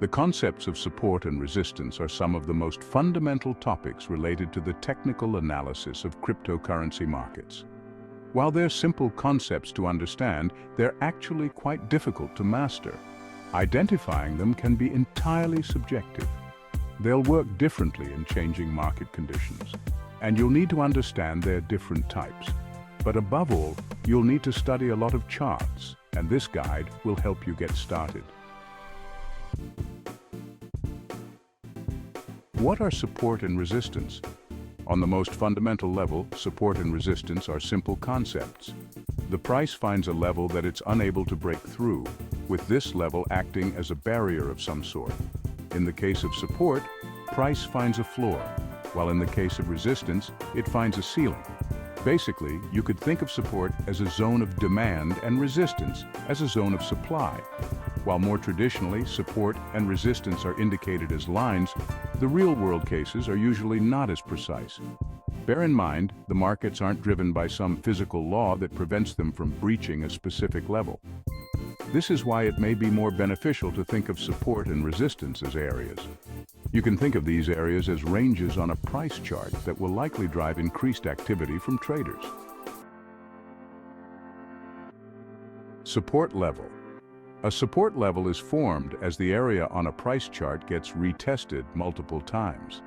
The concepts of support and resistance are some of the most fundamental topics related to the technical analysis of cryptocurrency markets. While they're simple concepts to understand, they're actually quite difficult to master. Identifying them can be entirely subjective. They'll work differently in changing market conditions, and you'll need to understand their different types. But above all, you'll need to study a lot of charts, and this guide will help you get started. What are support and resistance? On the most fundamental level, support and resistance are simple concepts. The price finds a level that it's unable to break through, with this level acting as a barrier of some sort. In the case of support, price finds a floor, while in the case of resistance, it finds a ceiling. Basically, you could think of support as a zone of demand and resistance as a zone of supply. While more traditionally, support and resistance are indicated as lines, the real-world cases are usually not as precise. Bear in mind, the markets aren't driven by some physical law that prevents them from breaching a specific level. This is why it may be more beneficial to think of support and resistance as areas. You can think of these areas as ranges on a price chart that will likely drive increased activity from traders. Support level. A support level is formed as the area on a price chart gets retested multiple times.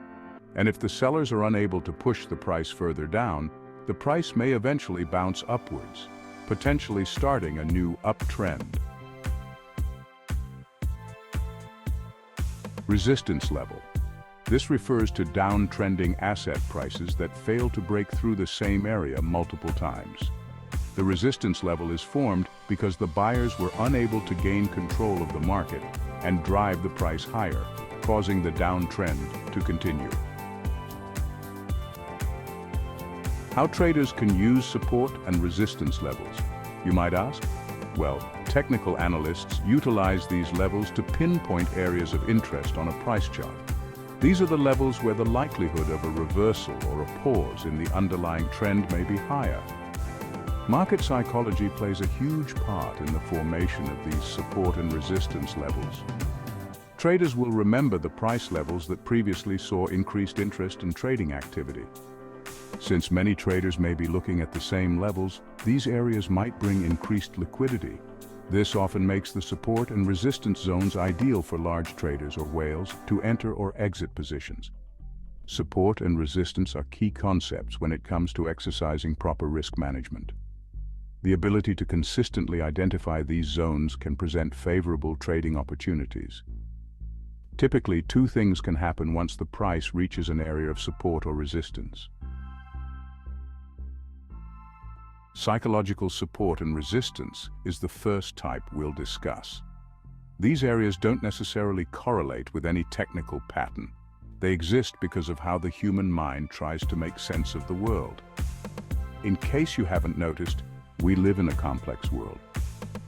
And if the sellers are unable to push the price further down, the price may eventually bounce upwards, potentially starting a new uptrend. Resistance level. This refers to downtrending asset prices that fail to break through the same area multiple times. The resistance level is formed because the buyers were unable to gain control of the market and drive the price higher, causing the downtrend to continue. How traders can use support and resistance levels, you might ask? Well, technical analysts utilize these levels to pinpoint areas of interest on a price chart. These are the levels where the likelihood of a reversal or a pause in the underlying trend may be higher. Market psychology plays a huge part in the formation of these support and resistance levels. Traders will remember the price levels that previously saw increased interest and trading activity. Since many traders may be looking at the same levels, these areas might bring increased liquidity. This often makes the support and resistance zones ideal for large traders or whales to enter or exit positions. Support and resistance are key concepts when it comes to exercising proper risk management. The ability to consistently identify these zones can present favorable trading opportunities. Typically, two things can happen once the price reaches an area of support or resistance. Psychological support and resistance is the first type we'll discuss. These areas don't necessarily correlate with any technical pattern. They exist because of how the human mind tries to make sense of the world. In case you haven't noticed, we live in a complex world.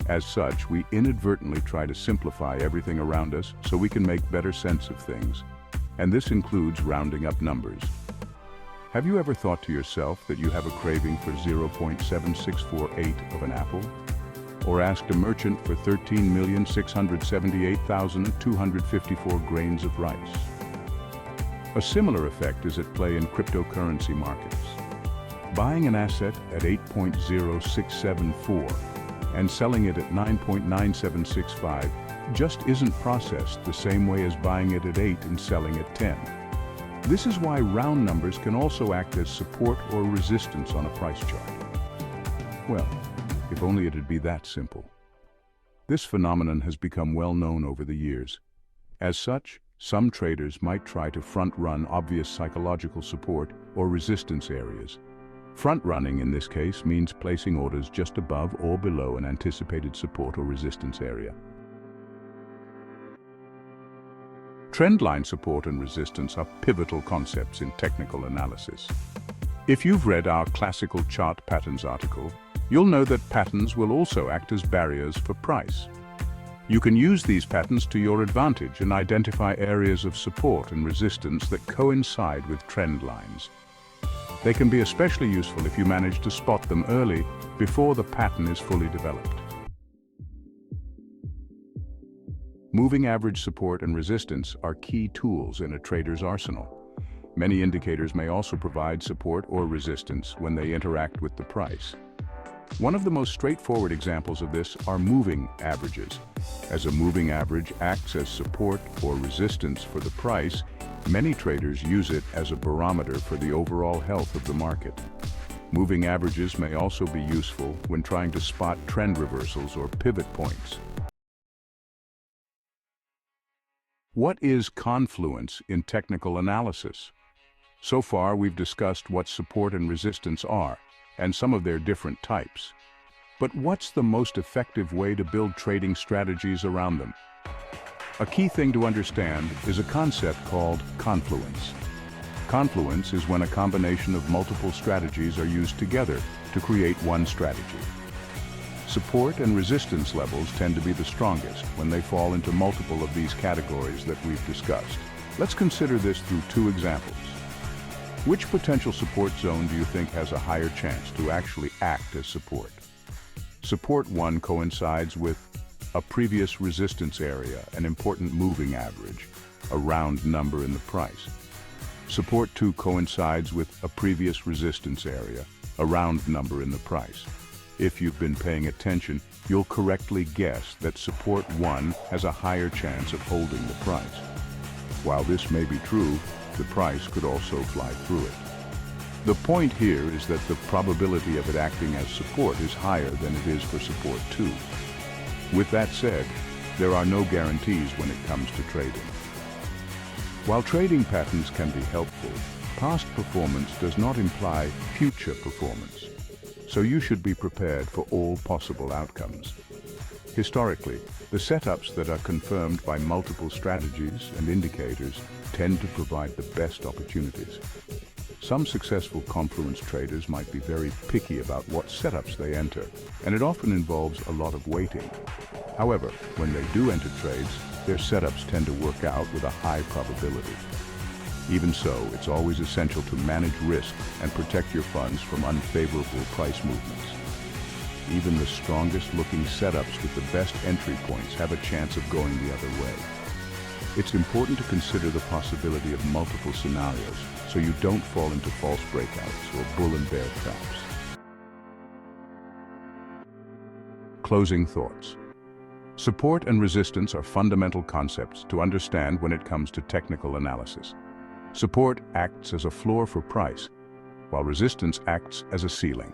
As such, we inadvertently try to simplify everything around us so we can make better sense of things. And this includes rounding up numbers. Have you ever thought to yourself that you have a craving for 0.7648 of an apple? Or asked a merchant for 13,678,254 grains of rice? A similar effect is at play in cryptocurrency markets. Buying an asset at 8.0674 and selling it at 9.9765 just isn't processed the same way as buying it at 8 and selling at 10. This is why round numbers can also act as support or resistance on a price chart. Well, if only it'd be that simple. This phenomenon has become well known over the years. As such, some traders might try to front-run obvious psychological support or resistance areas. Front-running in this case means placing orders just above or below an anticipated support or resistance area. Trendline support and resistance are pivotal concepts in technical analysis. If you've read our classical chart patterns article, you'll know that patterns will also act as barriers for price. You can use these patterns to your advantage and identify areas of support and resistance that coincide with trend lines. They can be especially useful if you manage to spot them early, before the pattern is fully developed. Moving average support and resistance are key tools in a trader's arsenal. Many indicators may also provide support or resistance when they interact with the price. One of the most straightforward examples of this are moving averages. As a moving average acts as support or resistance for the price, many traders use it as a barometer for the overall health of the market. Moving averages may also be useful when trying to spot trend reversals or pivot points. What is confluence in technical analysis? So far, we've discussed what support and resistance are, and some of their different types. But what's the most effective way to build trading strategies around them? A key thing to understand is a concept called confluence. Confluence is when a combination of multiple strategies are used together to create one strategy. Support and resistance levels tend to be the strongest when they fall into multiple of these categories that we've discussed. Let's consider this through two examples. Which potential support zone do you think has a higher chance to actually act as support? Support 1 coincides with a previous resistance area, an important moving average, a round number in the price. Support 2 coincides with a previous resistance area, a round number in the price. If you've been paying attention, you'll correctly guess that support 1 has a higher chance of holding the price. While this may be true, the price could also fly through it. The point here is that the probability of it acting as support is higher than it is for support 2. With that said, there are no guarantees when it comes to trading. While trading patterns can be helpful, past performance does not imply future performance. So you should be prepared for all possible outcomes. Historically, the setups that are confirmed by multiple strategies and indicators tend to provide the best opportunities. Some successful confluence traders might be very picky about what setups they enter, and it often involves a lot of waiting. However, when they do enter trades, their setups tend to work out with a high probability. Even so, it's always essential to manage risk and protect your funds from unfavorable price movements. Even the strongest looking setups with the best entry points have a chance of going the other way. It's important to consider the possibility of multiple scenarios so you don't fall into false breakouts or bull and bear traps. Closing thoughts. Support and resistance are fundamental concepts to understand when it comes to technical analysis. Support acts as a floor for price, while resistance acts as a ceiling.